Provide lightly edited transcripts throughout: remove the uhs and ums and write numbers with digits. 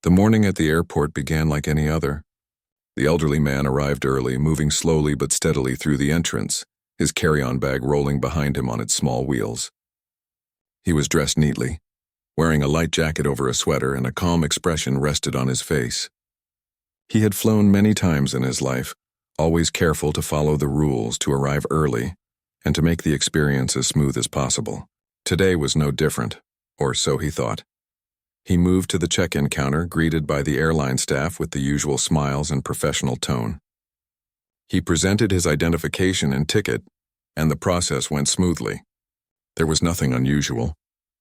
The morning at the airport began like any other. The elderly man arrived early, moving slowly but steadily through the entrance, his carry-on bag rolling behind him on its small wheels. He was dressed neatly, wearing a light jacket over a sweater, and a calm expression rested on his face. He had flown many times in his life, always careful to follow the rules, to arrive early, and to make the experience as smooth as possible. Today was no different, or so he thought. He moved to the check-in counter, greeted by the airline staff with the usual smiles and professional tone. He presented his identification and ticket, and the process went smoothly. There was nothing unusual,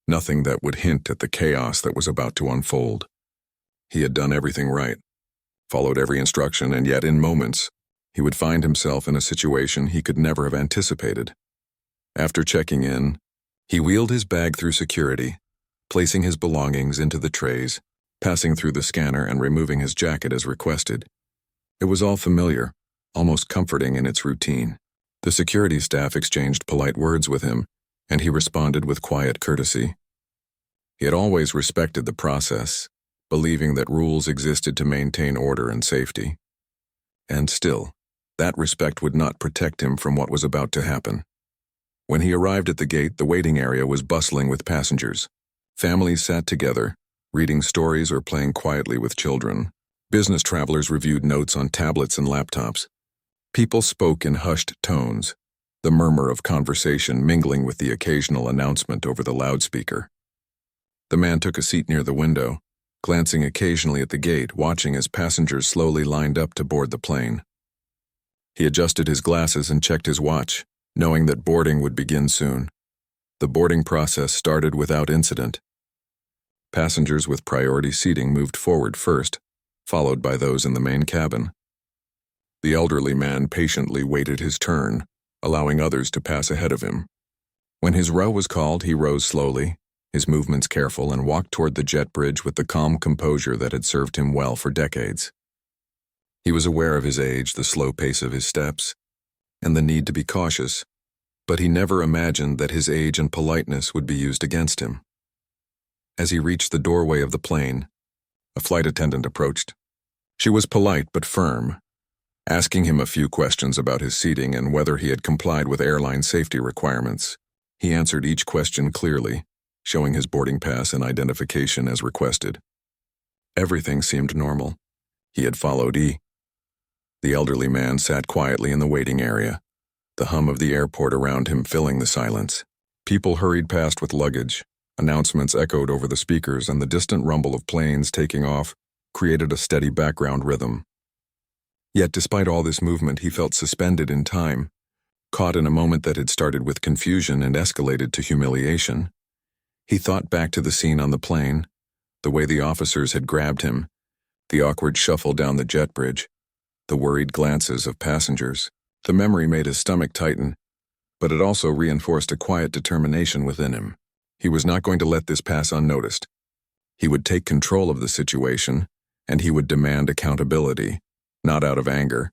nothing that would hint at the chaos that was about to unfold. He had done everything right, followed every instruction, and yet in moments, he would find himself in a situation he could never have anticipated. After checking in, he wheeled his bag through security, placing his belongings into the trays, passing through the scanner and removing his jacket as requested. It was all familiar, almost comforting in its routine. The security staff exchanged polite words with him, and he responded with quiet courtesy. He had always respected the process, believing that rules existed to maintain order and safety. And still, that respect would not protect him from what was about to happen. When he arrived at the gate, the waiting area was bustling with passengers. Families sat together, reading stories or playing quietly with children. Business travelers reviewed notes on tablets and laptops. People spoke in hushed tones, the murmur of conversation mingling with the occasional announcement over the loudspeaker. The man took a seat near the window, glancing occasionally at the gate, watching as passengers slowly lined up to board the plane. He adjusted his glasses and checked his watch, knowing that boarding would begin soon. The boarding process started without incident. Passengers with priority seating moved forward first, followed by those in the main cabin. The elderly man patiently waited his turn, allowing others to pass ahead of him. When his row was called, he rose slowly, his movements careful, and walked toward the jet bridge with the calm composure that had served him well for decades. He was aware of his age, the slow pace of his steps, and the need to be cautious, but he never imagined that his age and politeness would be used against him. As he reached the doorway of the plane, a flight attendant approached. She was polite but firm, asking him a few questions about his seating and whether he had complied with airline safety requirements. He answered each question clearly, showing his boarding pass and identification as requested. Everything seemed normal. He had followed The elderly man sat quietly in the waiting area, the hum of the airport around him filling the silence. People hurried past with luggage, announcements echoed over the speakers, and the distant rumble of planes taking off created a steady background rhythm. Yet despite all this movement, he felt suspended in time, caught in a moment that had started with confusion and escalated to humiliation. He thought back to the scene on the plane, the way the officers had grabbed him, the awkward shuffle down the jet bridge, the worried glances of passengers. The memory made his stomach tighten, but it also reinforced a quiet determination within him. He was not going to let this pass unnoticed. He would take control of the situation, and he would demand accountability, not out of anger,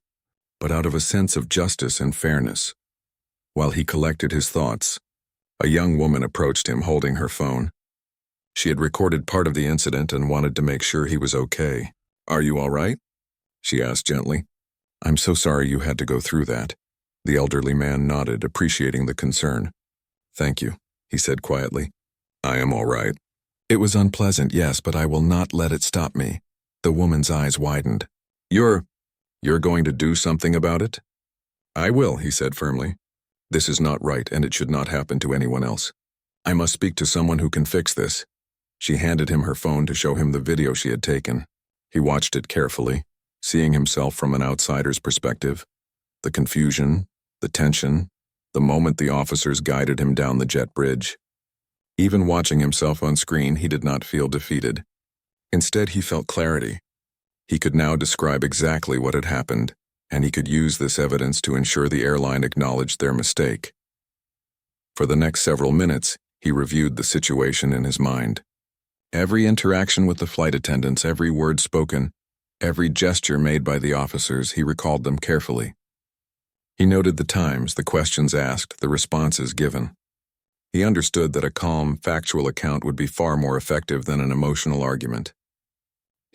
but out of a sense of justice and fairness. While he collected his thoughts, a young woman approached him holding her phone. She had recorded part of the incident and wanted to make sure he was okay. "Are you all right?" she asked gently. "I'm so sorry you had to go through that." The elderly man nodded, appreciating the concern. "Thank you," he said quietly. "I am all right." "It was unpleasant, yes, but I will not let it stop me." The woman's eyes widened. You're going to do something about it?" "I will," he said firmly. "This is not right, and it should not happen to anyone else. I must speak to someone who can fix this." She handed him her phone to show him the video she had taken. He watched it carefully, seeing himself from an outsider's perspective. The confusion, the tension, the moment the officers guided him down the jet bridge. Even watching himself on screen, he did not feel defeated. Instead, he felt clarity. He could now describe exactly what had happened, and he could use this evidence to ensure the airline acknowledged their mistake. For the next several minutes, he reviewed the situation in his mind. Every interaction with the flight attendants, every word spoken, every gesture made by the officers, he recalled them carefully. He noted the times, the questions asked, the responses given. He understood that a calm, factual account would be far more effective than an emotional argument.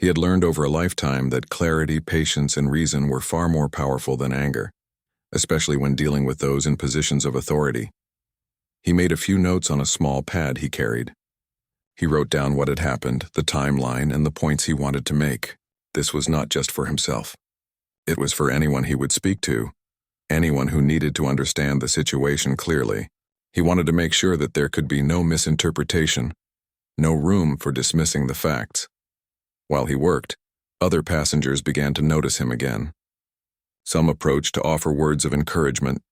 He had learned over a lifetime that clarity, patience, and reason were far more powerful than anger, especially when dealing with those in positions of authority. He made a few notes on a small pad he carried. He wrote down what had happened, the timeline, and the points he wanted to make. This was not just for himself. It was for anyone he would speak to, anyone who needed to understand the situation clearly. He wanted to make sure that there could be no misinterpretation, no room for dismissing the facts. While he worked, other passengers began to notice him again. Some approached to offer words of encouragement,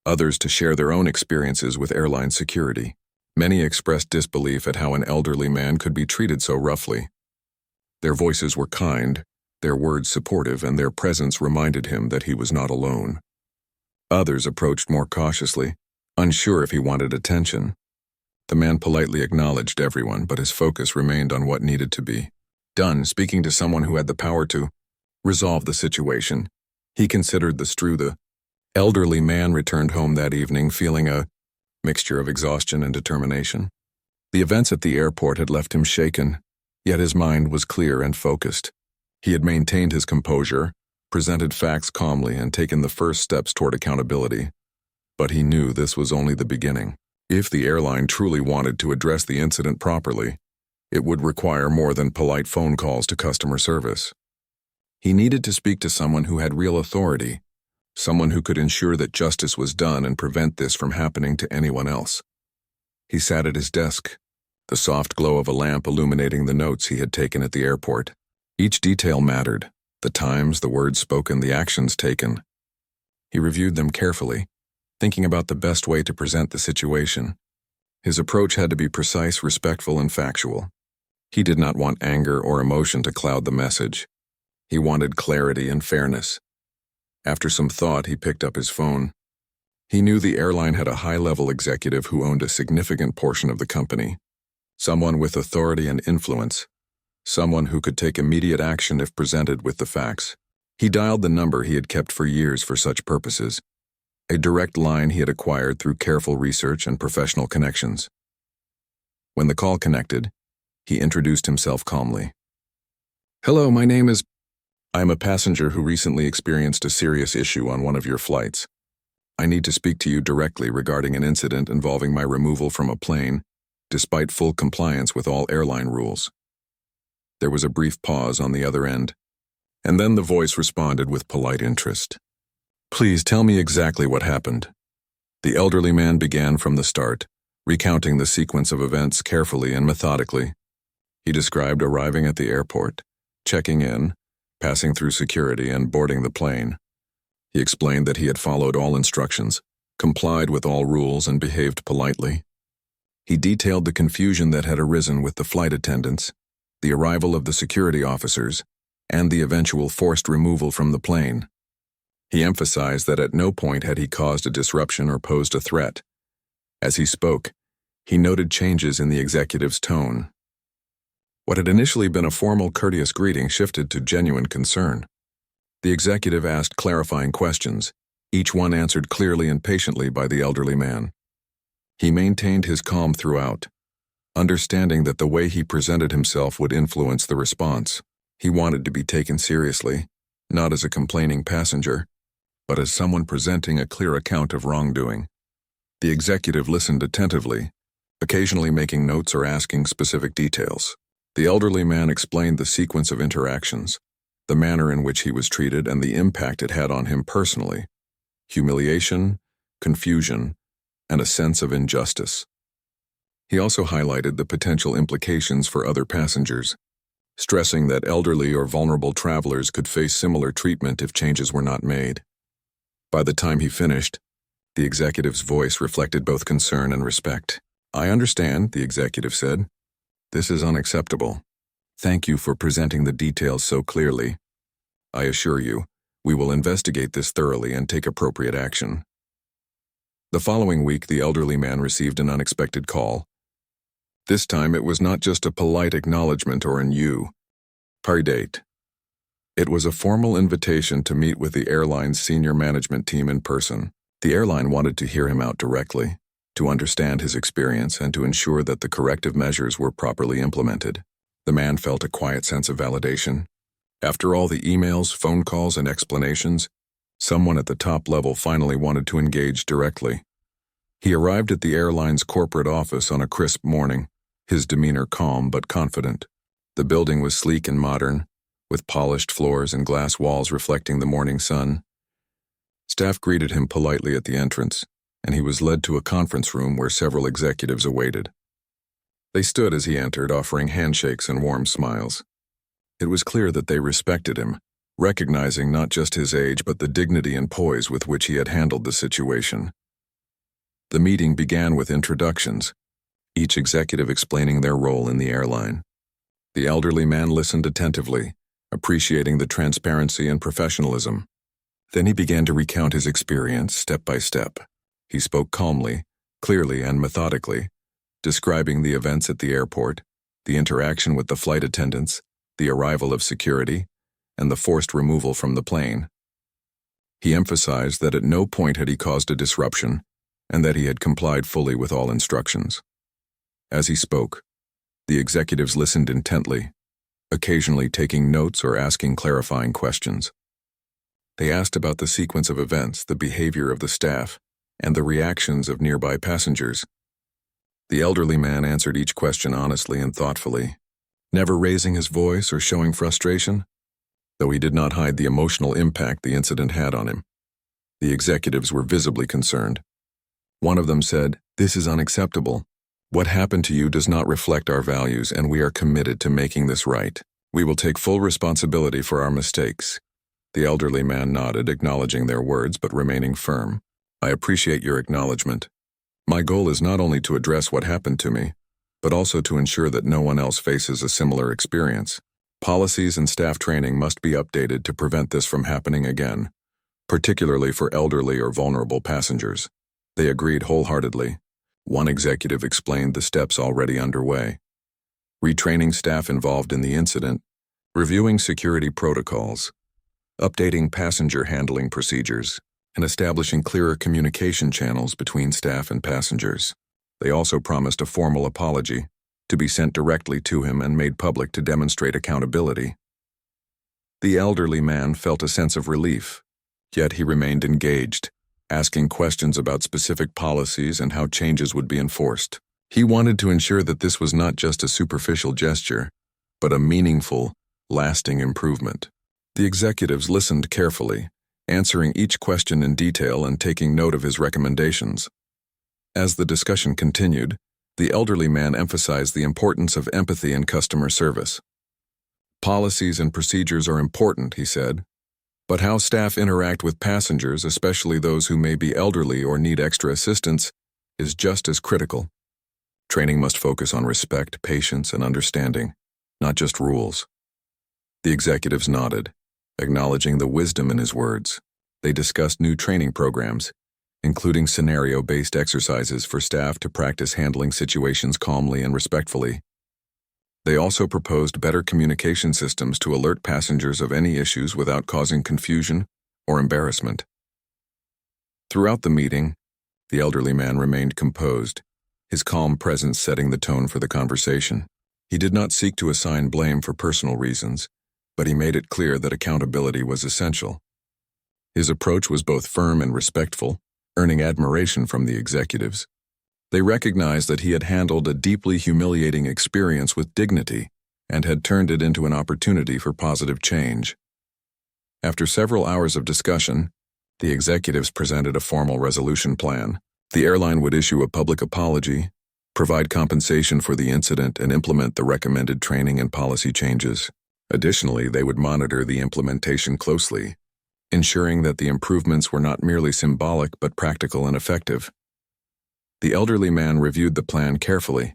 others to share their own experiences with airline security. Many expressed disbelief at how an elderly man could be treated so roughly. Their voices were kind, their words supportive, and their presence reminded him that he was not alone. Others approached more cautiously, unsure if he wanted attention. The man politely acknowledged everyone, but his focus remained on what needed to be done. Speaking to someone who had the power to resolve the situation, he considered the elderly man returned home that evening feeling a mixture of exhaustion and determination. The events at the airport had left him shaken, yet his mind was clear and focused. He had maintained his composure, presented facts calmly, and taken the first steps toward accountability. But he knew this was only the beginning. If the airline truly wanted to address the incident properly, it would require more than polite phone calls to customer service. He needed to speak to someone who had real authority, someone who could ensure that justice was done and prevent this from happening to anyone else. He sat at his desk, the soft glow of a lamp illuminating the notes he had taken at the airport. Each detail mattered, the times, the words spoken, the actions taken. He reviewed them carefully, thinking about the best way to present the situation. His approach had to be precise, respectful, and factual. He did not want anger or emotion to cloud the message. He wanted clarity and fairness. After some thought, he picked up his phone. He knew the airline had a high-level executive who owned a significant portion of the company, someone with authority and influence, someone who could take immediate action if presented with the facts. He dialed the number he had kept for years for such purposes, a direct line he had acquired through careful research and professional connections. When the call connected, he introduced himself calmly. "Hello, my name is... I am a passenger who recently experienced a serious issue on one of your flights. I need to speak to you directly regarding an incident involving my removal from a plane, despite full compliance with all airline rules." There was a brief pause on the other end, and then the voice responded with polite interest. "Please tell me exactly what happened." The elderly man began from the start, recounting the sequence of events carefully and methodically. He described arriving at the airport, checking in, passing through security, and boarding the plane. He explained that he had followed all instructions, complied with all rules, and behaved politely. He detailed the confusion that had arisen with the flight attendants, the arrival of the security officers, and the eventual forced removal from the plane. He emphasized that at no point had he caused a disruption or posed a threat. As he spoke, he noted changes in the executive's tone. What had initially been a formal, courteous greeting shifted to genuine concern. The executive asked clarifying questions, each one answered clearly and patiently by the elderly man. He maintained his calm throughout, understanding that the way he presented himself would influence the response. He wanted to be taken seriously, not as a complaining passenger, but as someone presenting a clear account of wrongdoing. The executive listened attentively, occasionally making notes or asking specific details. The elderly man explained the sequence of interactions, the manner in which he was treated, and the impact it had on him personally: humiliation, confusion, and a sense of injustice. He also highlighted the potential implications for other passengers, stressing that elderly or vulnerable travelers could face similar treatment if changes were not made. By the time he finished, the executive's voice reflected both concern and respect. "I understand," the executive said. "This is unacceptable. Thank you for presenting the details so clearly. I assure you, we will investigate this thoroughly and take appropriate action." The following week, the elderly man received an unexpected call. This time, it was not just a polite acknowledgement or an "you" date. It was a formal invitation to meet with the airline's senior management team in person. The airline wanted to hear him out directly, to understand his experience, and to ensure that the corrective measures were properly implemented. The man felt a quiet sense of validation. After all the emails, phone calls, and explanations, someone at the top level finally wanted to engage directly. He arrived at the airline's corporate office on a crisp morning, his demeanor calm but confident. The building was sleek and modern, with polished floors and glass walls reflecting the morning sun. Staff greeted him politely at the entrance, and he was led to a conference room where several executives awaited. They stood as he entered, offering handshakes and warm smiles. It was clear that they respected him, recognizing not just his age but the dignity and poise with which he had handled the situation. The meeting began with introductions, each executive explaining their role in the airline. The elderly man listened attentively, appreciating the transparency and professionalism. Then he began to recount his experience step by step. He spoke calmly, clearly, and methodically, describing the events at the airport, the interaction with the flight attendants, the arrival of security, and the forced removal from the plane. He emphasized that at no point had he caused a disruption, and that he had complied fully with all instructions. As he spoke, the executives listened intently, occasionally taking notes or asking clarifying questions. They asked about the sequence of events, the behavior of the staff, and the reactions of nearby passengers. The elderly man answered each question honestly and thoughtfully, never raising his voice or showing frustration, though he did not hide the emotional impact the incident had on him. The executives were visibly concerned. One of them said, "This is unacceptable. What happened to you does not reflect our values, and we are committed to making this right. We will take full responsibility for our mistakes." The elderly man nodded, acknowledging their words but remaining firm. "I appreciate your acknowledgement. My goal is not only to address what happened to me, but also to ensure that no one else faces a similar experience. Policies and staff training must be updated to prevent this from happening again, particularly for elderly or vulnerable passengers." They agreed wholeheartedly. One executive explained the steps already underway: retraining staff involved in the incident, reviewing security protocols, updating passenger handling procedures, and establishing clearer communication channels between staff and passengers. They also promised a formal apology, to be sent directly to him and made public to demonstrate accountability. The elderly man felt a sense of relief, yet he remained engaged, asking questions about specific policies and how changes would be enforced. He wanted to ensure that this was not just a superficial gesture, but a meaningful, lasting improvement. The executives listened carefully, answering each question in detail and taking note of his recommendations. As the discussion continued, the elderly man emphasized the importance of empathy and customer service. "Policies and procedures are important," he said, "but how staff interact with passengers, especially those who may be elderly or need extra assistance, is just as critical. Training must focus on respect, patience, and understanding, not just rules." The executives nodded, acknowledging the wisdom in his words. They discussed new training programs, including scenario-based exercises for staff to practice handling situations calmly and respectfully. They also proposed better communication systems to alert passengers of any issues without causing confusion or embarrassment. Throughout the meeting, the elderly man remained composed, his calm presence setting the tone for the conversation. He did not seek to assign blame for personal reasons, but he made it clear that accountability was essential. His approach was both firm and respectful, earning admiration from the executives. They recognized that he had handled a deeply humiliating experience with dignity and had turned it into an opportunity for positive change. After several hours of discussion, the executives presented a formal resolution plan. The airline would issue a public apology, provide compensation for the incident, and implement the recommended training and policy changes. Additionally, they would monitor the implementation closely, ensuring that the improvements were not merely symbolic but practical and effective. The elderly man reviewed the plan carefully,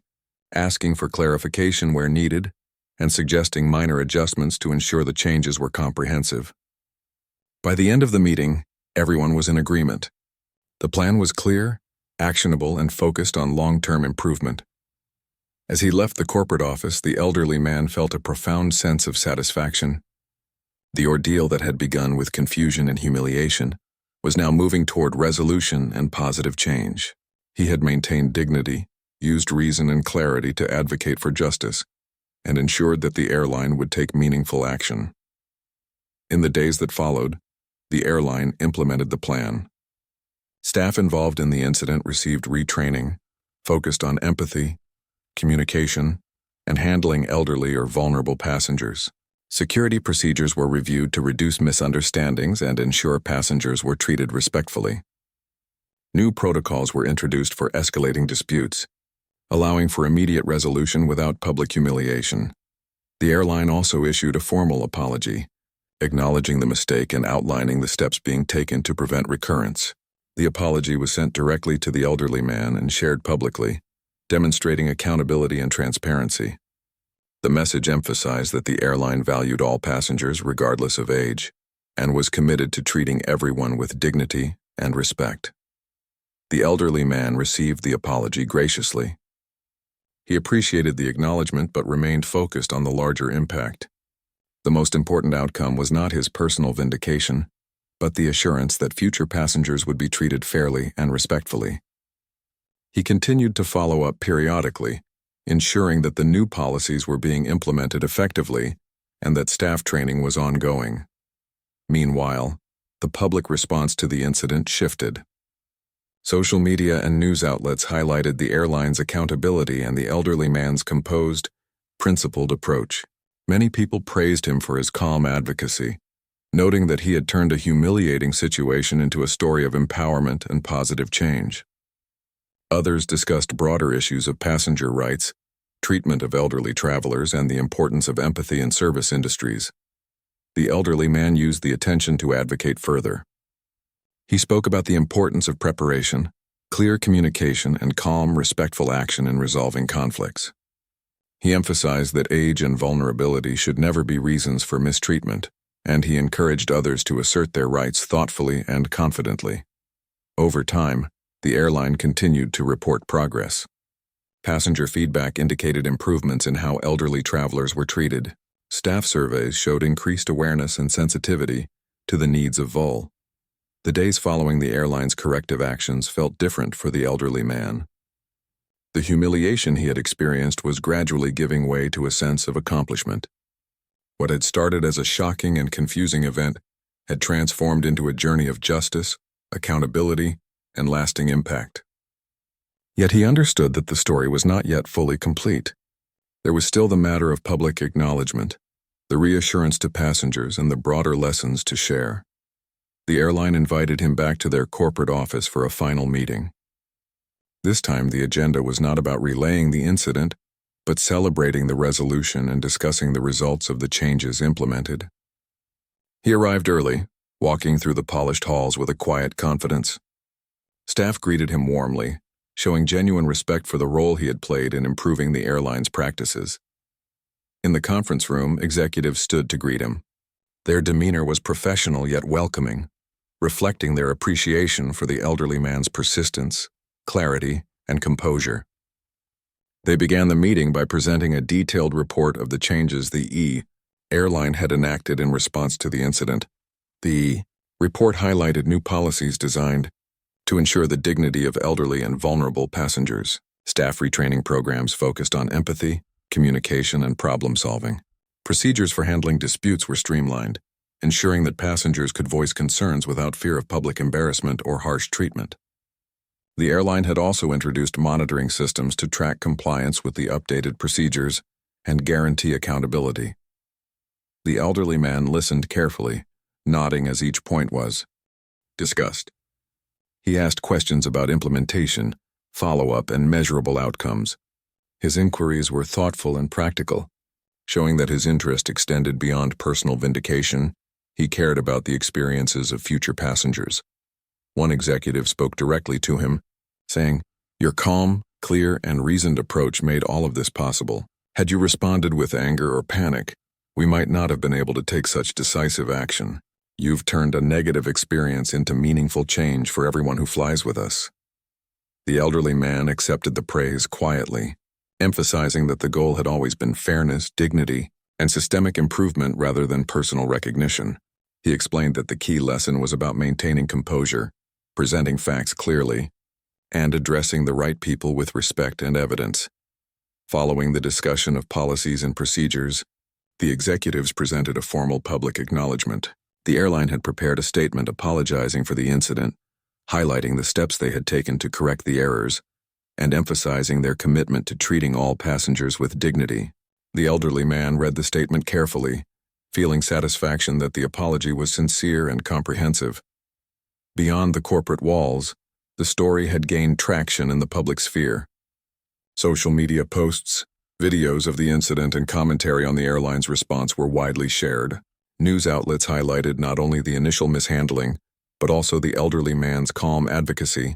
asking for clarification where needed and suggesting minor adjustments to ensure the changes were comprehensive. By the end of the meeting, everyone was in agreement. The plan was clear, actionable, and focused on long-term improvement. As he left the corporate office, the elderly man felt a profound sense of satisfaction. The ordeal that had begun with confusion and humiliation was now moving toward resolution and positive change. He had maintained dignity, used reason and clarity to advocate for justice, and ensured that the airline would take meaningful action. In the days that followed, the airline implemented the plan. Staff involved in the incident received retraining, focused on empathy, communication, and handling elderly or vulnerable passengers. Security procedures were reviewed to reduce misunderstandings and ensure passengers were treated respectfully. New protocols were introduced for escalating disputes, allowing for immediate resolution without public humiliation. The airline also issued a formal apology, acknowledging the mistake and outlining the steps being taken to prevent recurrence. The apology was sent directly to the elderly man and shared publicly, demonstrating accountability and transparency. The message emphasized that the airline valued all passengers regardless of age and was committed to treating everyone with dignity and respect. The elderly man received the apology graciously. He appreciated the acknowledgement but remained focused on the larger impact. The most important outcome was not his personal vindication, but the assurance that future passengers would be treated fairly and respectfully. He continued to follow up periodically, ensuring that the new policies were being implemented effectively and that staff training was ongoing. Meanwhile, the public response to the incident shifted. Social media and news outlets highlighted the airline's accountability and the elderly man's composed, principled approach. Many people praised him for his calm advocacy, noting that he had turned a humiliating situation into a story of empowerment and positive change. Others discussed broader issues of passenger rights, treatment of elderly travelers, and the importance of empathy in service industries. The elderly man used the attention to advocate further. He spoke about the importance of preparation, clear communication, and calm, respectful action in resolving conflicts. He emphasized that age and vulnerability should never be reasons for mistreatment, and he encouraged others to assert their rights thoughtfully and confidently. Over time, the airline continued to report progress. Passenger feedback indicated improvements in how elderly travelers were treated. Staff surveys showed increased awareness and sensitivity to the needs of VUL. The days following the airline's corrective actions felt different for the elderly man. The humiliation he had experienced was gradually giving way to a sense of accomplishment. What had started as a shocking and confusing event had transformed into a journey of justice, accountability, and lasting impact. Yet he understood that the story was not yet fully complete. There was still the matter of public acknowledgement, the reassurance to passengers, and the broader lessons to share. The airline invited him back to their corporate office for a final meeting. This time, the agenda was not about relaying the incident, but celebrating the resolution and discussing the results of the changes implemented. He arrived early, walking through the polished halls with a quiet confidence. Staff greeted him warmly, showing genuine respect for the role he had played in improving the airline's practices. In the conference room, executives stood to greet him. Their demeanor was professional yet welcoming, reflecting their appreciation for the elderly man's persistence, clarity, and composure. They began the meeting by presenting a detailed report of the changes the airline had enacted in response to the incident. The report highlighted new policies designed to ensure the dignity of elderly and vulnerable passengers. Staff retraining programs focused on empathy, communication, and problem-solving. Procedures for handling disputes were streamlined, ensuring that passengers could voice concerns without fear of public embarrassment or harsh treatment. The airline had also introduced monitoring systems to track compliance with the updated procedures and guarantee accountability. The elderly man listened carefully, nodding as each point was discussed. He asked questions about implementation, follow-up, and measurable outcomes. His inquiries were thoughtful and practical, showing that his interest extended beyond personal vindication. He cared about the experiences of future passengers. One executive spoke directly to him, saying, "Your calm, clear, and reasoned approach made all of this possible. Had you responded with anger or panic, we might not have been able to take such decisive action. You've turned a negative experience into meaningful change for everyone who flies with us." The elderly man accepted the praise quietly, emphasizing that the goal had always been fairness, dignity, and systemic improvement rather than personal recognition. He explained that the key lesson was about maintaining composure, presenting facts clearly, and addressing the right people with respect and evidence. Following the discussion of policies and procedures, the executives presented a formal public acknowledgement. The airline had prepared a statement apologizing for the incident, highlighting the steps they had taken to correct the errors, and emphasizing their commitment to treating all passengers with dignity. The elderly man read the statement carefully, feeling satisfaction that the apology was sincere and comprehensive. Beyond the corporate walls, the story had gained traction in the public sphere. Social media posts, videos of the incident, and commentary on the airline's response were widely shared. News outlets highlighted not only the initial mishandling, but also the elderly man's calm advocacy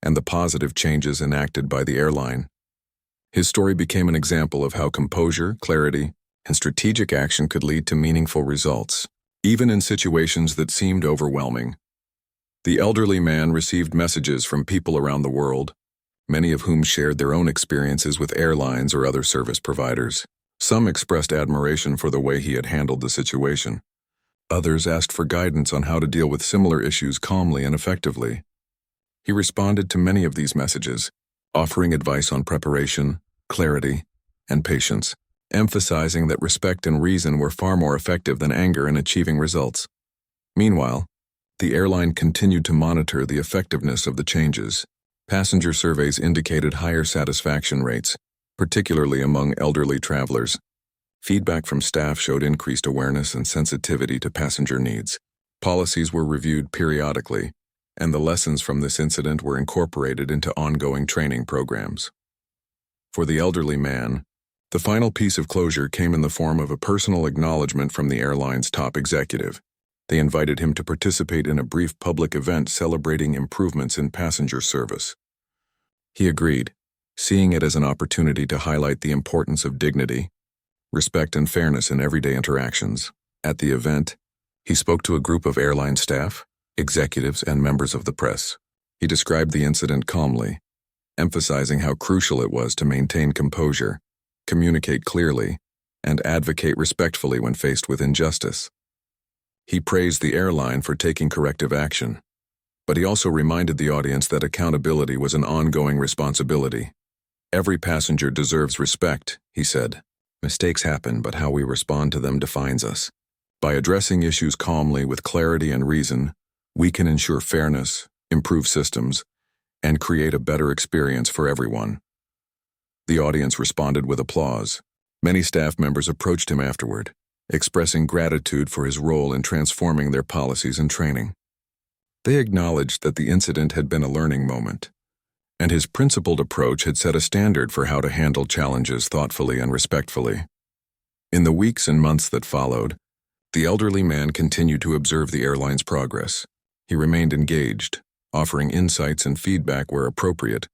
and the positive changes enacted by the airline. His story became an example of how composure, clarity, and strategic action could lead to meaningful results, even in situations that seemed overwhelming. The elderly man received messages from people around the world, many of whom shared their own experiences with airlines or other service providers. Some expressed admiration for the way he had handled the situation. Others asked for guidance on how to deal with similar issues calmly and effectively. He responded to many of these messages, offering advice on preparation, clarity, and patience, emphasizing that respect and reason were far more effective than anger in achieving results. Meanwhile, the airline continued to monitor the effectiveness of the changes. Passenger surveys indicated higher satisfaction rates, particularly among elderly travelers. Feedback from staff showed increased awareness and sensitivity to passenger needs. Policies were reviewed periodically, and the lessons from this incident were incorporated into ongoing training programs. For the elderly man, the final piece of closure came in the form of a personal acknowledgement from the airline's top executive. They invited him to participate in a brief public event celebrating improvements in passenger service. He agreed, seeing it as an opportunity to highlight the importance of dignity, respect, and fairness in everyday interactions. At the event, he spoke to a group of airline staff, executives, and members of the press. He described the incident calmly, emphasizing how crucial it was to maintain composure, communicate clearly, and advocate respectfully when faced with injustice. He praised the airline for taking corrective action, but he also reminded the audience that accountability was an ongoing responsibility. Every passenger deserves respect, he said. Mistakes happen, but how we respond to them defines us. By addressing issues calmly with clarity and reason, we can ensure fairness, improve systems, and create a better experience for everyone. The audience responded with applause. Many staff members approached him afterward, expressing gratitude for his role in transforming their policies and training. They acknowledged that the incident had been a learning moment, and his principled approach had set a standard for how to handle challenges thoughtfully and respectfully. In the weeks and months that followed, the elderly man continued to observe the airline's progress. He remained engaged, offering insights and feedback where appropriate,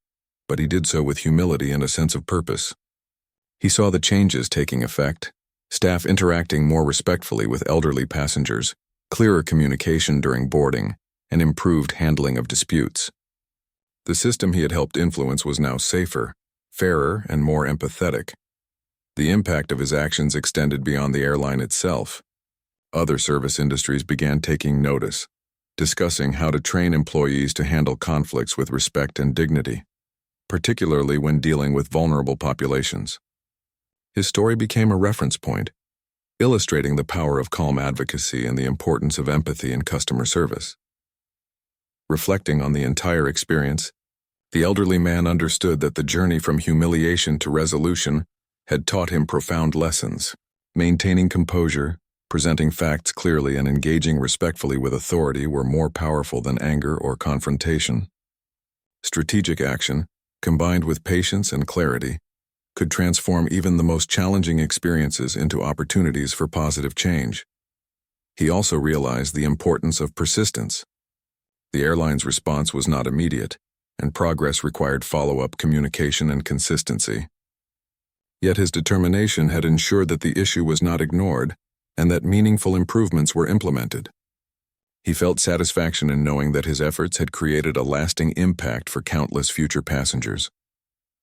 but he did so with humility and a sense of purpose. He saw the changes taking effect, staff interacting more respectfully with elderly passengers, clearer communication during boarding, and improved handling of disputes. The system he had helped influence was now safer, fairer, and more empathetic. The impact of his actions extended beyond the airline itself. Other service industries began taking notice, discussing how to train employees to handle conflicts with respect and dignity, particularly when dealing with vulnerable populations. His story became a reference point, illustrating the power of calm advocacy and the importance of empathy in customer service. Reflecting on the entire experience, the elderly man understood that the journey from humiliation to resolution had taught him profound lessons. Maintaining composure, presenting facts clearly, and engaging respectfully with authority were more powerful than anger or confrontation. Strategic action, combined with patience and clarity, could transform even the most challenging experiences into opportunities for positive change. He also realized the importance of persistence. The airline's response was not immediate, and progress required follow-up communication and consistency. Yet his determination had ensured that the issue was not ignored and that meaningful improvements were implemented. He felt satisfaction in knowing that his efforts had created a lasting impact for countless future passengers.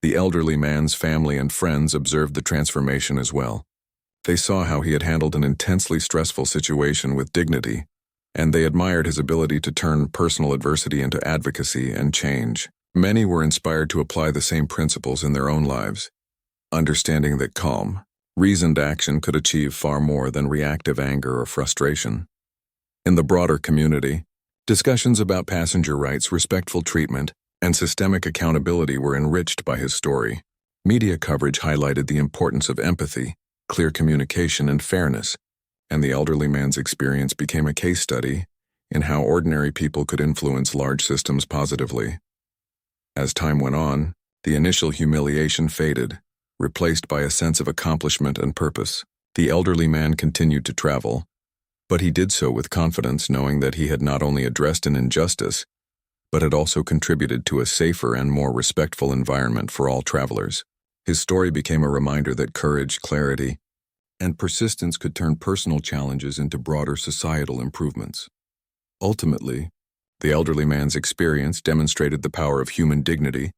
The elderly man's family and friends observed the transformation as well. They saw how he had handled an intensely stressful situation with dignity, and they admired his ability to turn personal adversity into advocacy and change. Many were inspired to apply the same principles in their own lives. understanding that calm, reasoned action could achieve far more than reactive anger or frustration. In the broader community, discussions about passenger rights, respectful treatment, and systemic accountability were enriched by his story. Media coverage highlighted the importance of empathy, clear communication, and fairness, and the elderly man's experience became a case study in how ordinary people could influence large systems positively. As time went on, the initial humiliation faded, replaced by a sense of accomplishment and purpose. The elderly man continued to travel, but he did so with confidence, knowing that he had not only addressed an injustice, but had also contributed to a safer and more respectful environment for all travelers. His story became a reminder that courage, clarity, and persistence could turn personal challenges into broader societal improvements. Ultimately, the elderly man's experience demonstrated the power of human dignity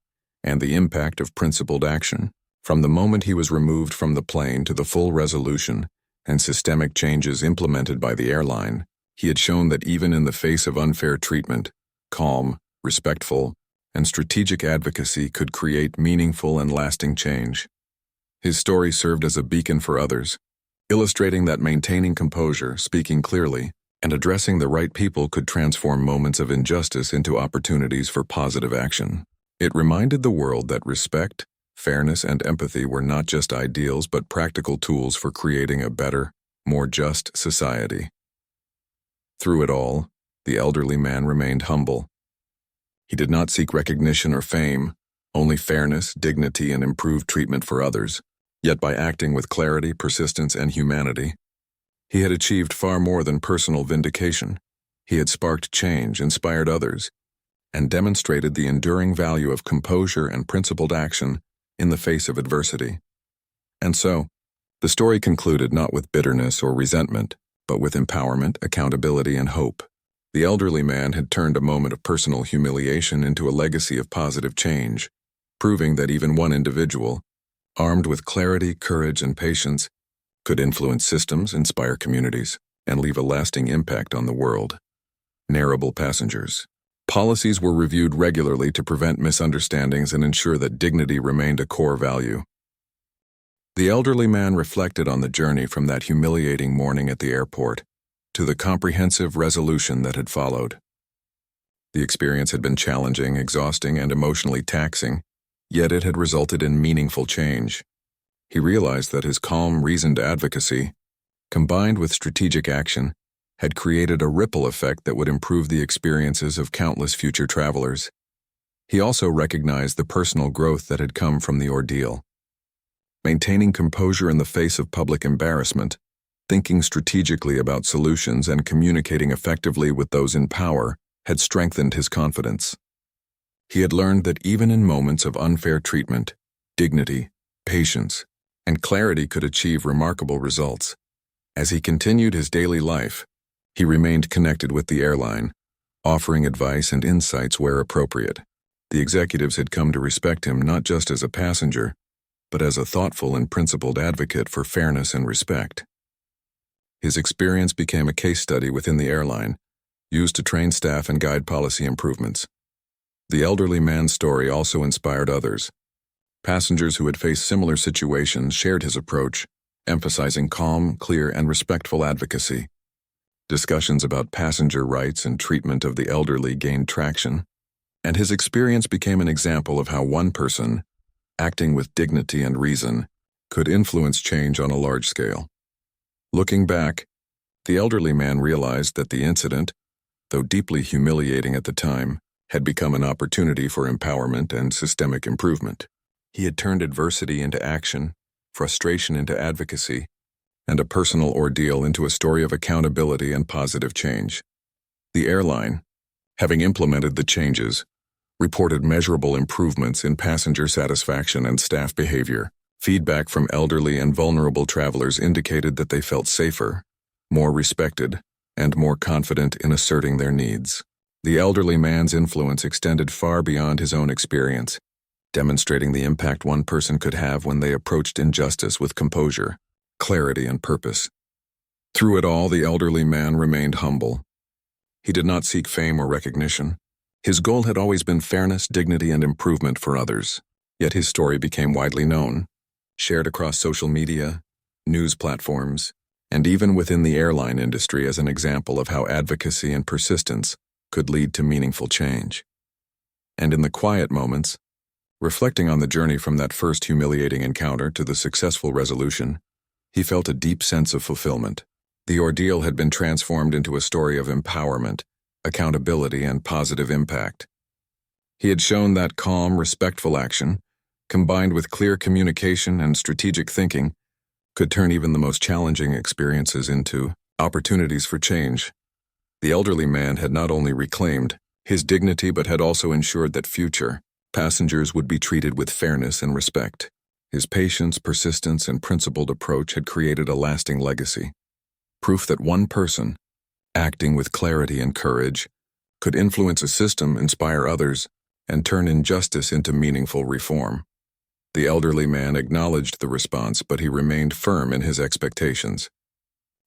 and the impact of principled action. From the moment he was removed from the plane to the full resolution and systemic changes implemented by the airline, he had shown that even in the face of unfair treatment, calm, respectful, and strategic advocacy could create meaningful and lasting change. His story served as a beacon for others, illustrating that maintaining composure, speaking clearly, and addressing the right people could transform moments of injustice into opportunities for positive action. It reminded the world that respect, fairness, and empathy were not just ideals but practical tools for creating a better, more just society. Through it all, the elderly man remained humble. He did not seek recognition or fame, only fairness, dignity, and improved treatment for others. Yet by acting with clarity, persistence, and humanity, he had achieved far more than personal vindication. He had sparked change, inspired others, and demonstrated the enduring value of composure and principled action in the face of adversity. And so, the story concluded not with bitterness or resentment, but with empowerment, accountability, and hope. The elderly man had turned a moment of personal humiliation into a legacy of positive change, proving that even one individual, armed with clarity, courage, and patience, could influence systems, inspire communities, and leave a lasting impact on the world. Narrable passengers. Policies were reviewed regularly to prevent misunderstandings and ensure that dignity remained a core value. The elderly man reflected on the journey from that humiliating morning at the airport to the comprehensive resolution that had followed. The experience had been challenging, exhausting, and emotionally taxing, yet it had resulted in meaningful change. He realized that his calm, reasoned advocacy, combined with strategic action, had created a ripple effect that would improve the experiences of countless future travelers. He also recognized the personal growth that had come from the ordeal. Maintaining composure in the face of public embarrassment, thinking strategically about solutions, and communicating effectively with those in power had strengthened his confidence. He had learned that even in moments of unfair treatment, dignity, patience, and clarity could achieve remarkable results. As he continued his daily life, he remained connected with the airline, offering advice and insights where appropriate. The executives had come to respect him not just as a passenger, but as a thoughtful and principled advocate for fairness and respect. His experience became a case study within the airline, used to train staff and guide policy improvements. The elderly man's story also inspired others. Passengers who had faced similar situations shared his approach, emphasizing calm, clear, and respectful advocacy. Discussions about passenger rights and treatment of the elderly gained traction, and his experience became an example of how one person, acting with dignity and reason, could influence change on a large scale. Looking back, the elderly man realized that the incident, though deeply humiliating at the time, had become an opportunity for empowerment and systemic improvement. He had turned adversity into action, frustration into advocacy, and a personal ordeal into a story of accountability and positive change. The airline, having implemented the changes, reported measurable improvements in passenger satisfaction and staff behavior. Feedback from elderly and vulnerable travelers indicated that they felt safer, more respected, and more confident in asserting their needs. The elderly man's influence extended far beyond his own experience, demonstrating the impact one person could have when they approached injustice with composure, clarity, and purpose. Through it all, the elderly man remained humble. He did not seek fame or recognition. His goal had always been fairness, dignity, and improvement for others. Yet his story became widely known, shared across social media, news platforms, and even within the airline industry as an example of how advocacy and persistence could lead to meaningful change. And in the quiet moments, reflecting on the journey from that first humiliating encounter to the successful resolution, he felt a deep sense of fulfillment. The ordeal had been transformed into a story of empowerment, accountability, and positive impact. He had shown that calm, respectful action, combined with clear communication and strategic thinking, could turn even the most challenging experiences into opportunities for change. The elderly man had not only reclaimed his dignity but had also ensured that future passengers would be treated with fairness and respect. His patience, persistence, and principled approach had created a lasting legacy, proof that one person, acting with clarity and courage, could influence a system, inspire others, and turn injustice into meaningful reform. The elderly man acknowledged the response, but he remained firm in his expectations.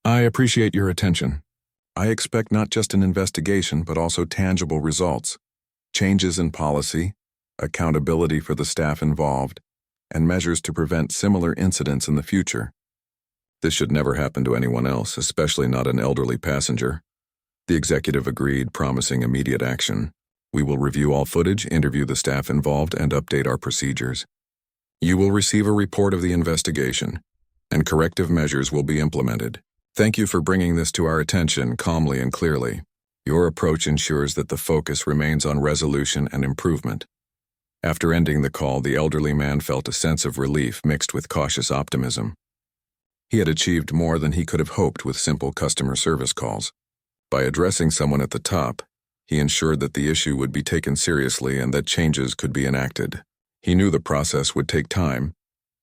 "I appreciate your attention. I expect not just an investigation, but also tangible results, changes in policy, accountability for the staff involved, and measures to prevent similar incidents in the future. This should never happen to anyone else, especially not an elderly passenger." The executive agreed, promising immediate action. "We will review all footage, interview the staff involved, and update our procedures. You will receive a report of the investigation, and corrective measures will be implemented. Thank you for bringing this to our attention calmly and clearly. Your approach ensures that the focus remains on resolution and improvement." After ending the call, the elderly man felt a sense of relief mixed with cautious optimism. He had achieved more than he could have hoped with simple customer service calls. By addressing someone at the top, he ensured that the issue would be taken seriously and that changes could be enacted. He knew the process would take time,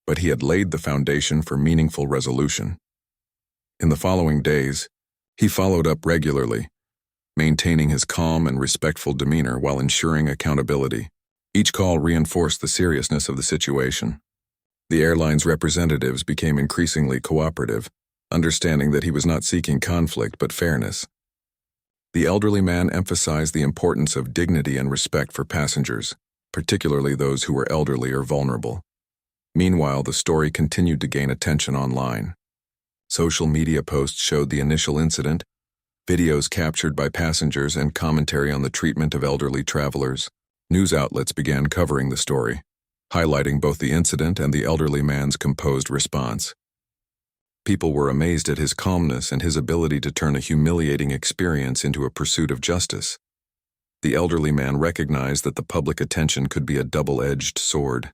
but he had laid the foundation for meaningful resolution. In the following days, he followed up regularly, maintaining his calm and respectful demeanor while ensuring accountability. Each call reinforced the seriousness of the situation. The airline's representatives became increasingly cooperative, understanding that he was not seeking conflict but fairness. The elderly man emphasized the importance of dignity and respect for passengers, particularly those who were elderly or vulnerable. Meanwhile, the story continued to gain attention online. Social media posts showed the initial incident, videos captured by passengers, and commentary on the treatment of elderly travelers. News outlets began covering the story, highlighting both the incident and the elderly man's composed response. People were amazed at his calmness and his ability to turn a humiliating experience into a pursuit of justice. The elderly man recognized that the public attention could be a double-edged sword.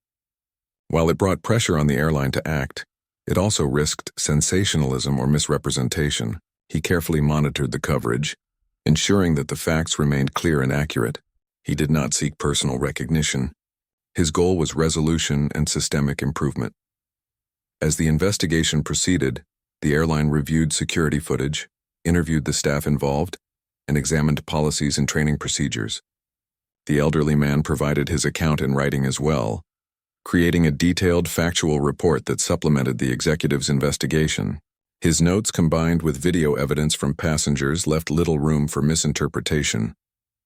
While it brought pressure on the airline to act, it also risked sensationalism or misrepresentation. He carefully monitored the coverage, ensuring that the facts remained clear and accurate. He did not seek personal recognition. His goal was resolution and systemic improvement. As the investigation proceeded, the airline reviewed security footage, interviewed the staff involved, and examined policies and training procedures. The elderly man provided his account in writing as well, creating a detailed, factual report that supplemented the executive's investigation. His notes, combined with video evidence from passengers, left little room for misinterpretation.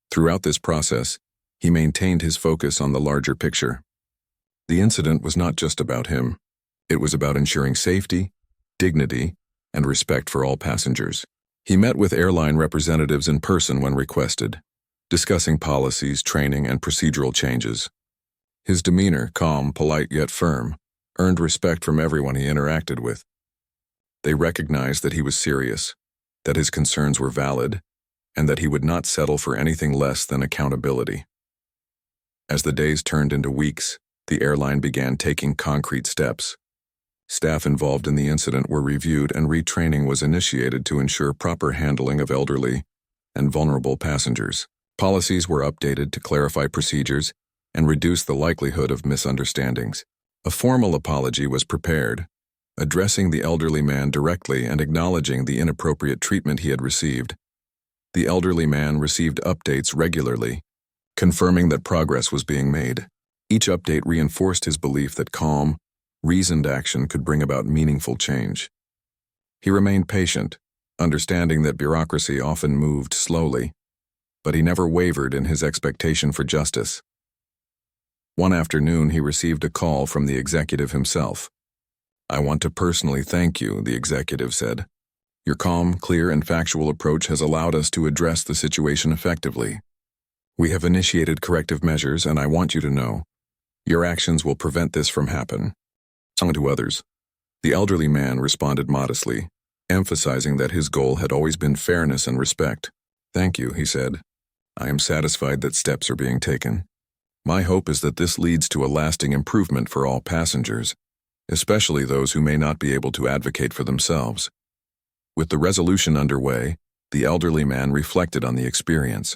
Throughout this process, he maintained his focus on the larger picture. The incident was not just about him. It was about ensuring safety, dignity, and respect for all passengers. He met with airline representatives in person when requested, discussing policies, training, and procedural changes. His demeanor, calm, polite yet firm, earned respect from everyone he interacted with. They recognized that he was serious, that his concerns were valid, and that he would not settle for anything less than accountability. As the days turned into weeks, the airline began taking concrete steps. Staff involved in the incident were reviewed and retraining was initiated to ensure proper handling of elderly and vulnerable passengers. Policies were updated to clarify procedures and reduce the likelihood of misunderstandings. A formal apology was prepared, addressing the elderly man directly and acknowledging the inappropriate treatment he had received. The elderly man received updates regularly, confirming that progress was being made. Each update reinforced his belief that calm, reasoned action could bring about meaningful change. He remained patient, understanding that bureaucracy often moved slowly, but he never wavered in his expectation for justice. One afternoon, he received a call from the executive himself. "I want to personally thank you," the executive said. "Your calm, clear, and factual approach has allowed us to address the situation effectively. We have initiated corrective measures, and I want you to know, your actions will prevent this from happening." To others, the elderly man responded modestly, emphasizing that his goal had always been fairness and respect. "Thank you," he said. "I am satisfied that steps are being taken. My hope is that this leads to a lasting improvement for all passengers, especially those who may not be able to advocate for themselves." With the resolution underway, the elderly man reflected on the experience.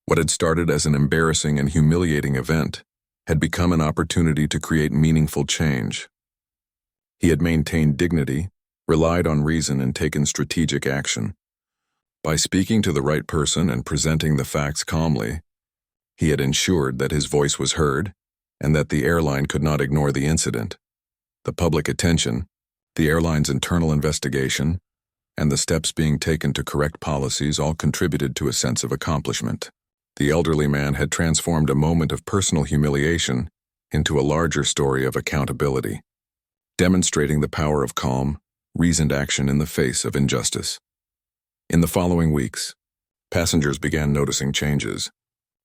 What had started as an embarrassing and humiliating event had become an opportunity to create meaningful change. He had maintained dignity, relied on reason, and taken strategic action. By speaking to the right person and presenting the facts calmly, he had ensured that his voice was heard and that the airline could not ignore the incident. The public attention, the airline's internal investigation, and the steps being taken to correct policies all contributed to a sense of accomplishment. The elderly man had transformed a moment of personal humiliation into a larger story of accountability, demonstrating the power of calm, reasoned action in the face of injustice. In the following weeks, passengers began noticing changes.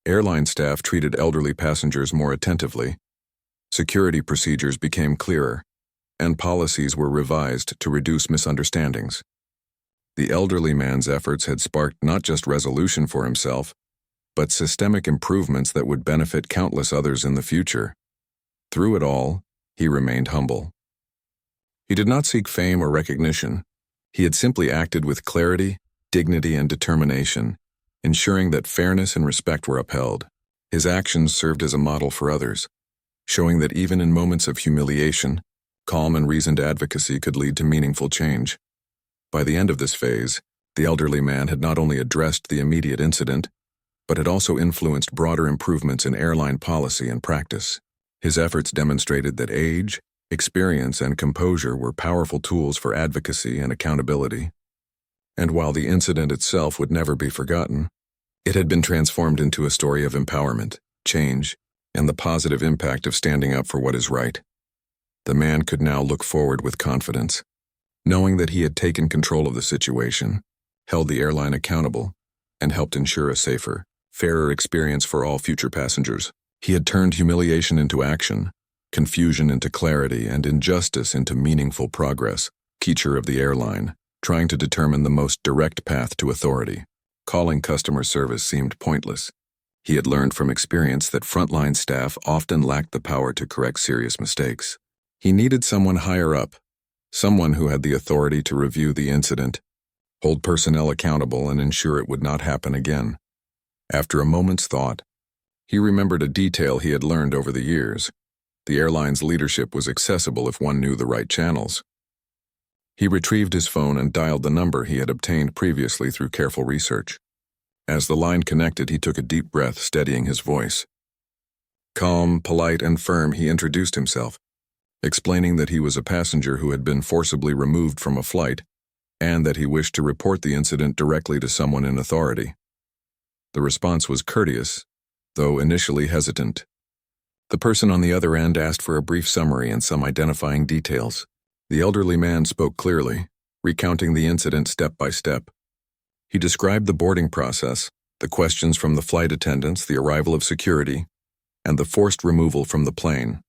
Airline staff treated elderly passengers more attentively, security procedures became clearer, and policies were revised to reduce misunderstandings. The elderly man's efforts had sparked not just resolution for himself, but systemic improvements that would benefit countless others in the future. Through it all, he remained humble. He did not seek fame or recognition. He had simply acted with clarity, dignity, and determination, ensuring that fairness and respect were upheld. His actions served as a model for others, showing that even in moments of humiliation, calm and reasoned advocacy could lead to meaningful change. By the end of this phase, the elderly man had not only addressed the immediate incident, but had also influenced broader improvements in airline policy and practice. His efforts demonstrated that age, experience, and composure were powerful tools for advocacy and accountability. And while the incident itself would never be forgotten, it had been transformed into a story of empowerment, change, and the positive impact of standing up for what is right. The man could now look forward with confidence, knowing that he had taken control of the situation, held the airline accountable, and helped ensure a safer, fairer experience for all future passengers. He had turned humiliation into action, confusion into clarity, and injustice into meaningful progress. Teacher of the airline, trying to determine the most direct path to authority. Calling customer service seemed pointless. He had learned from experience that frontline staff often lacked the power to correct serious mistakes. He needed someone higher up, someone who had the authority to review the incident, hold personnel accountable, and ensure it would not happen again. After a moment's thought, he remembered a detail he had learned over the years. The airline's leadership was accessible if one knew the right channels. He retrieved his phone and dialed the number he had obtained previously through careful research. As the line connected, he took a deep breath, steadying his voice. Calm, polite, and firm, he introduced himself, explaining that he was a passenger who had been forcibly removed from a flight and that he wished to report the incident directly to someone in authority. The response was courteous, though initially hesitant. The person on the other end asked for a brief summary and some identifying details. The elderly man spoke clearly, recounting the incident step by step. He described the boarding process, the questions from the flight attendants, the arrival of security, and the forced removal from the plane.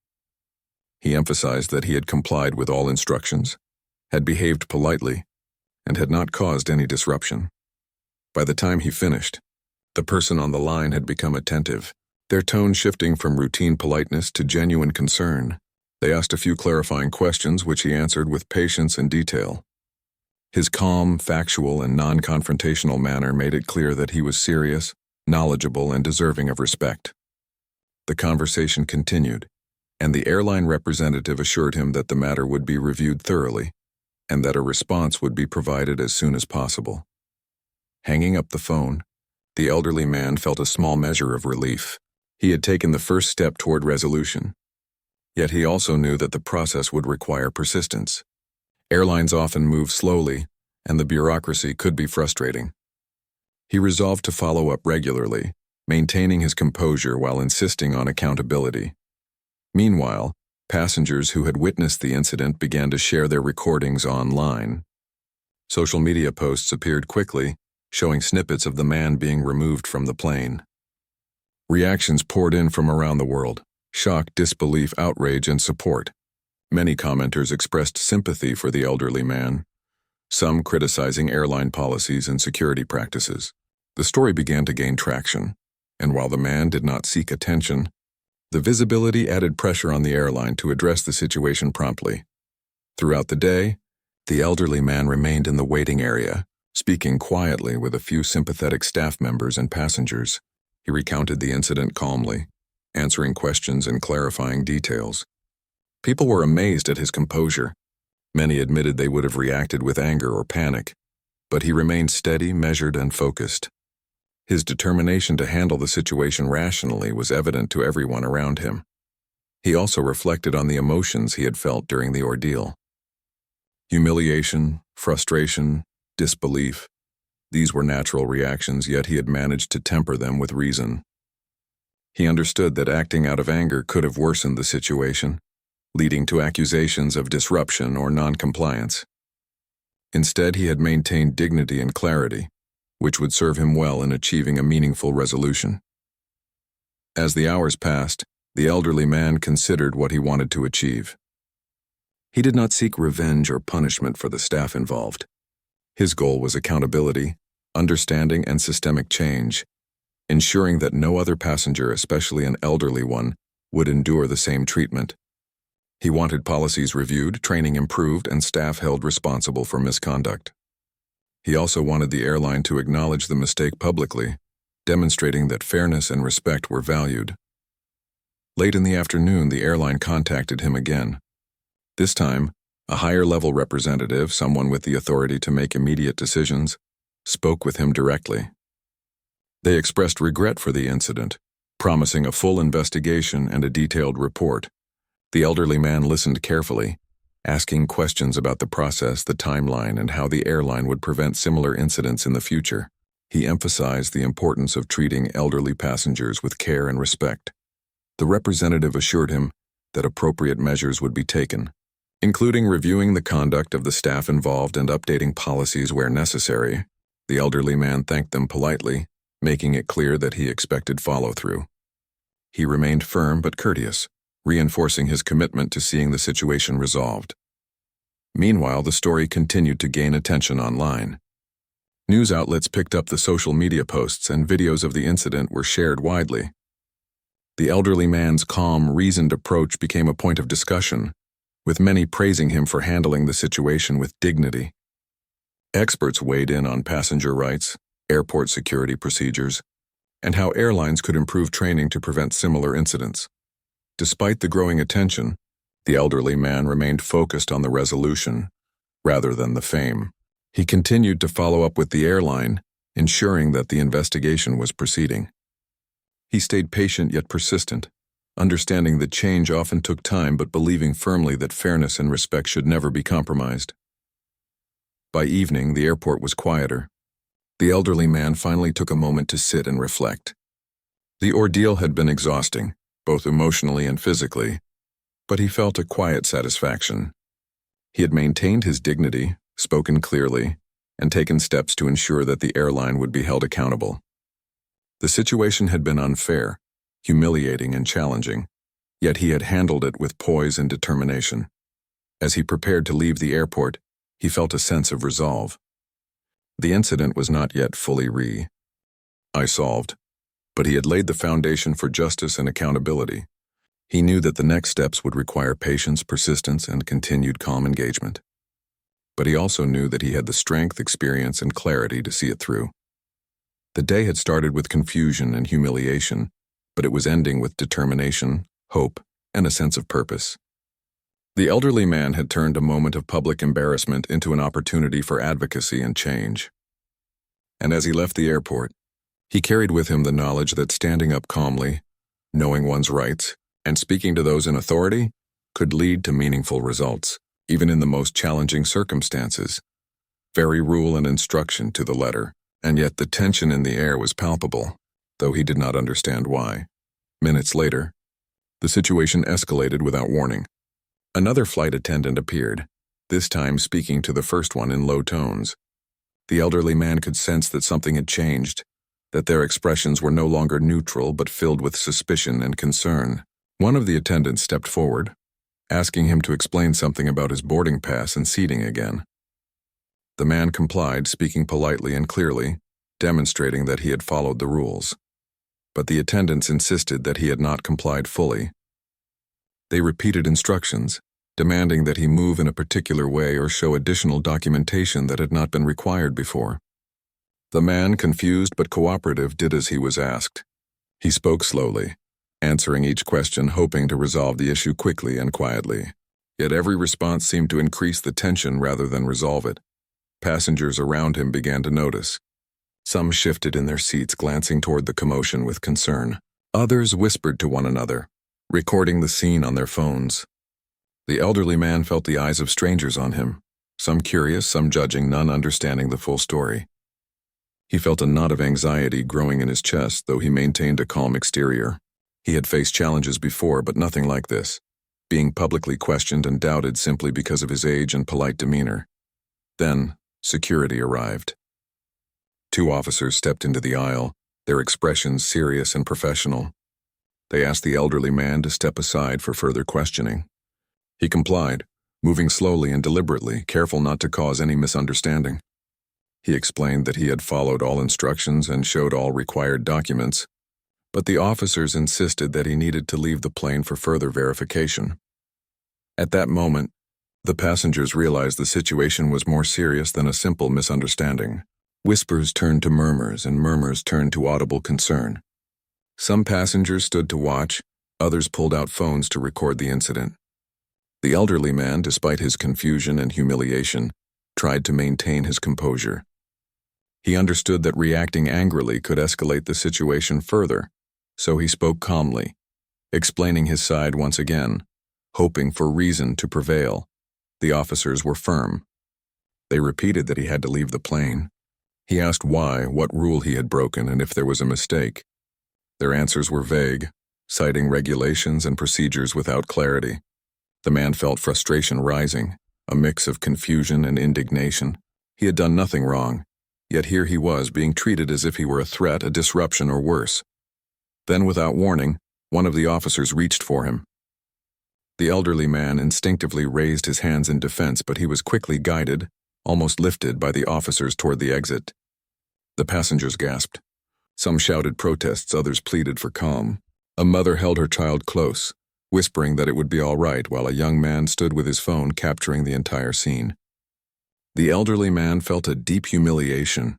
He emphasized that he had complied with all instructions, had behaved politely, and had not caused any disruption. By the time he finished, the person on the line had become attentive, their tone shifting from routine politeness to genuine concern. They asked a few clarifying questions, which he answered with patience and detail. His calm, factual, and non-confrontational manner made it clear that he was serious, knowledgeable, and deserving of respect. The conversation continued, and the airline representative assured him that the matter would be reviewed thoroughly, and that a response would be provided as soon as possible. Hanging up the phone, the elderly man felt a small measure of relief. He had taken the first step toward resolution. Yet he also knew that the process would require persistence. Airlines often move slowly, and the bureaucracy could be frustrating. He resolved to follow up regularly, maintaining his composure while insisting on accountability. Meanwhile, Passengers who had witnessed the incident began to share their recordings online. Social media posts appeared quickly, showing snippets of the man being removed from the plane. Reactions poured in from around the world: shock, disbelief, outrage, and support. Many commenters expressed sympathy for the elderly man, some criticizing airline policies and security practices. The story began to gain traction, and while the man did not seek attention, the visibility added pressure on the airline to address the situation promptly. Throughout the day, the elderly man remained in the waiting area, speaking quietly with a few sympathetic staff members and passengers. He recounted the incident calmly, answering questions and clarifying details. People were amazed at his composure. Many admitted they would have reacted with anger or panic, but he remained steady, measured, and focused. His determination to handle the situation rationally was evident to everyone around him. He also reflected on the emotions he had felt during the ordeal. Humiliation, frustration, disbelief. These were natural reactions, yet he had managed to temper them with reason. He understood that acting out of anger could have worsened the situation, leading to accusations of disruption or non-compliance. Instead, he had maintained dignity and clarity, which would serve him well in achieving a meaningful resolution. As the hours passed, the elderly man considered what he wanted to achieve. He did not seek revenge or punishment for the staff involved. His goal was accountability, understanding, and systemic change, ensuring that no other passenger, especially an elderly one, would endure the same treatment. He wanted policies reviewed, training improved, and staff held responsible for misconduct. He also wanted the airline to acknowledge the mistake publicly, demonstrating that fairness and respect were valued. Late in the afternoon, the airline contacted him again. This time, a higher-level representative, someone with the authority to make immediate decisions, spoke with him directly. They expressed regret for the incident, promising a full investigation and a detailed report. The elderly man listened carefully, asking questions about the process, the timeline, and how the airline would prevent similar incidents in the future. He emphasized the importance of treating elderly passengers with care and respect. The representative assured him that appropriate measures would be taken, including reviewing the conduct of the staff involved and updating policies where necessary. The elderly man thanked them politely, making it clear that he expected follow-through. He remained firm but courteous, reinforcing his commitment to seeing the situation resolved. Meanwhile, the story continued to gain attention online. News outlets picked up the social media posts, and videos of the incident were shared widely. The elderly man's calm, reasoned approach became a point of discussion, with many praising him for handling the situation with dignity. Experts weighed in on passenger rights, airport security procedures, and how airlines could improve training to prevent similar incidents. Despite the growing attention, the elderly man remained focused on the resolution, rather than the fame. He continued to follow up with the airline, ensuring that the investigation was proceeding. He stayed patient yet persistent, understanding that change often took time but believing firmly that fairness and respect should never be compromised. By evening, the airport was quieter. The elderly man finally took a moment to sit and reflect. The ordeal had been exhausting, both emotionally and physically, but he felt a quiet satisfaction. He had maintained his dignity, spoken clearly, and taken steps to ensure that the airline would be held accountable. The situation had been unfair, humiliating, and challenging, yet he had handled it with poise and determination. As he prepared to leave the airport, he felt a sense of resolve. The incident was not yet fully solved, but he had laid the foundation for justice and accountability. He knew that the next steps would require patience, persistence, and continued calm engagement. But he also knew that he had the strength, experience, and clarity to see it through. The day had started with confusion and humiliation, but it was ending with determination, hope, and a sense of purpose. The elderly man had turned a moment of public embarrassment into an opportunity for advocacy and change. And as he left the airport, he carried with him the knowledge that standing up calmly, knowing one's rights, and speaking to those in authority could lead to meaningful results, even in the most challenging circumstances. Very rule and instruction to the letter, and yet the tension in the air was palpable, though he did not understand why. Minutes later, the situation escalated without warning. Another flight attendant appeared, this time speaking to the first one in low tones. The elderly man could sense that something had changed, that their expressions were no longer neutral but filled with suspicion and concern. One of the attendants stepped forward, asking him to explain something about his boarding pass and seating again. The man complied, speaking politely and clearly, demonstrating that he had followed the rules. But the attendants insisted that he had not complied fully. They repeated instructions, demanding that he move in a particular way or show additional documentation that had not been required before. The man, confused but cooperative, did as he was asked. He spoke slowly, answering each question, hoping to resolve the issue quickly and quietly. Yet every response seemed to increase the tension rather than resolve it. Passengers around him began to notice. Some shifted in their seats, glancing toward the commotion with concern. Others whispered to one another, recording the scene on their phones. The elderly man felt the eyes of strangers on him, some curious, some judging, none understanding the full story. He felt a knot of anxiety growing in his chest, though he maintained a calm exterior. He had faced challenges before, but nothing like this, being publicly questioned and doubted simply because of his age and polite demeanor. Then, security arrived. 2 officers stepped into the aisle, their expressions serious and professional. They asked the elderly man to step aside for further questioning. He complied, moving slowly and deliberately, careful not to cause any misunderstanding. He explained that he had followed all instructions and showed all required documents, but the officers insisted that he needed to leave the plane for further verification. At that moment, the passengers realized the situation was more serious than a simple misunderstanding. Whispers turned to murmurs, and murmurs turned to audible concern. Some passengers stood to watch, others pulled out phones to record the incident. The elderly man, despite his confusion and humiliation, tried to maintain his composure. He understood that reacting angrily could escalate the situation further, so he spoke calmly, explaining his side once again, hoping for reason to prevail. The officers were firm. They repeated that he had to leave the plane. He asked why, what rule he had broken, and if there was a mistake. Their answers were vague, citing regulations and procedures without clarity. The man felt frustration rising, a mix of confusion and indignation. He had done nothing wrong, yet here he was being treated as if he were a threat, a disruption, or worse. Then, without warning, one of the officers reached for him. The elderly man instinctively raised his hands in defense, but he was quickly guided, almost lifted by the officers toward the exit. The passengers gasped. Some shouted protests, others pleaded for calm. A mother held her child close, whispering that it would be all right, while a young man stood with his phone capturing the entire scene. The elderly man felt a deep humiliation,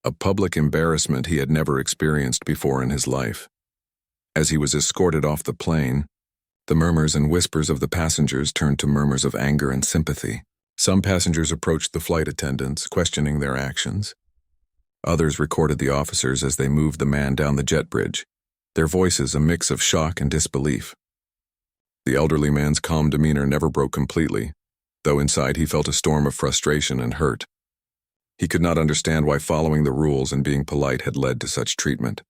a public embarrassment he had never experienced before in his life. As he was escorted off the plane, the murmurs and whispers of the passengers turned to murmurs of anger and sympathy. Some passengers approached the flight attendants, questioning their actions. Others recorded the officers as they moved the man down the jet bridge, their voices a mix of shock and disbelief. The elderly man's calm demeanor never broke completely, though inside he felt a storm of frustration and hurt. He could not understand why following the rules and being polite had led to such treatment.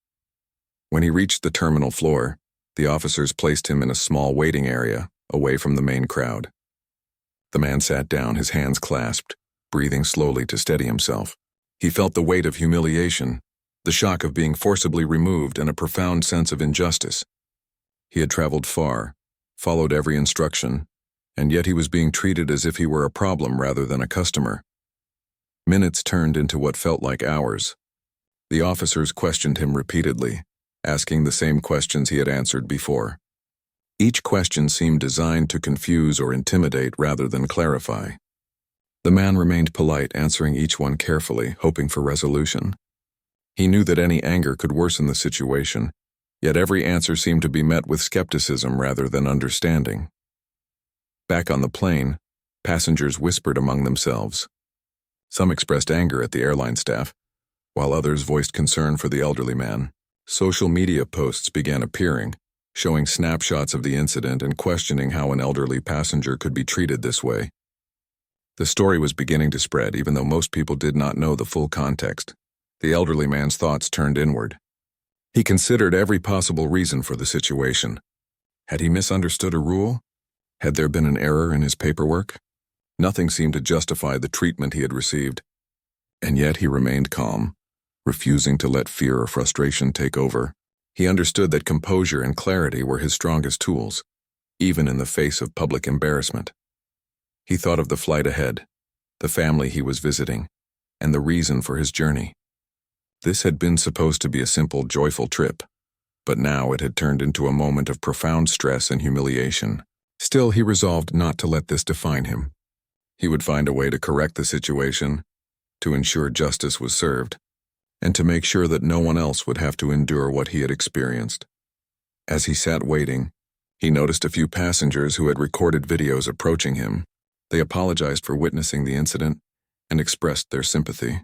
When he reached the terminal floor, the officers placed him in a small waiting area, away from the main crowd. The man sat down, his hands clasped, breathing slowly to steady himself. He felt the weight of humiliation, the shock of being forcibly removed, and a profound sense of injustice. He had traveled far, followed every instruction, and yet he was being treated as if he were a problem rather than a customer. Minutes turned into what felt like hours. The officers questioned him repeatedly, asking the same questions he had answered before. Each question seemed designed to confuse or intimidate rather than clarify. The man remained polite, answering each one carefully, hoping for resolution. He knew that any anger could worsen the situation, yet every answer seemed to be met with skepticism rather than understanding. Back on the plane, passengers whispered among themselves. Some expressed anger at the airline staff, while others voiced concern for the elderly man. Social media posts began appearing, showing snapshots of the incident and questioning how an elderly passenger could be treated this way. The story was beginning to spread, even though most people did not know the full context. The elderly man's thoughts turned inward. He considered every possible reason for the situation. Had he misunderstood a rule? Had there been an error in his paperwork? Nothing seemed to justify the treatment he had received, and yet he remained calm, refusing to let fear or frustration take over. He understood that composure and clarity were his strongest tools, even in the face of public embarrassment. He thought of the flight ahead, the family he was visiting, and the reason for his journey. This had been supposed to be a simple, joyful trip, but now it had turned into a moment of profound stress and humiliation. Still, he resolved not to let this define him. He would find a way to correct the situation, to ensure justice was served, and to make sure that no one else would have to endure what he had experienced. As he sat waiting, he noticed a few passengers who had recorded videos approaching him. They apologized for witnessing the incident and expressed their sympathy.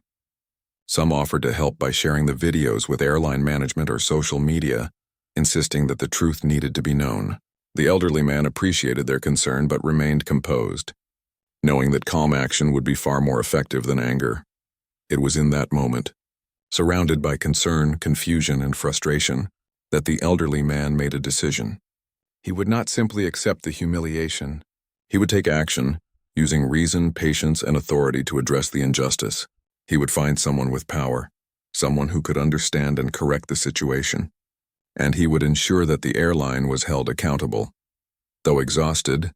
Some offered to help by sharing the videos with airline management or social media, insisting that the truth needed to be known. The elderly man appreciated their concern but remained composed, knowing that calm action would be far more effective than anger. It was in that moment, surrounded by concern, confusion, and frustration, that the elderly man made a decision. He would not simply accept the humiliation. He would take action, using reason, patience, and authority to address the injustice. He would find someone with power, someone who could understand and correct the situation, and he would ensure that the airline was held accountable. Though exhausted,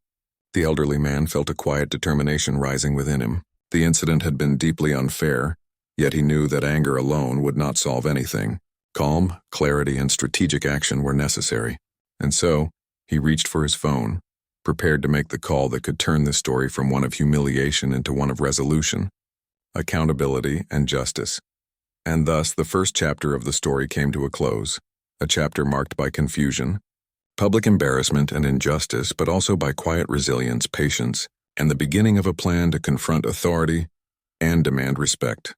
the elderly man felt a quiet determination rising within him. The incident had been deeply unfair, yet he knew that anger alone would not solve anything. Calm, clarity, and strategic action were necessary. And so, he reached for his phone, prepared to make the call that could turn this story from one of humiliation into one of resolution, accountability, and justice. And thus, the first chapter of the story came to a close, a chapter marked by confusion, public embarrassment, and injustice, but also by quiet resilience, patience, and the beginning of a plan to confront authority and demand respect.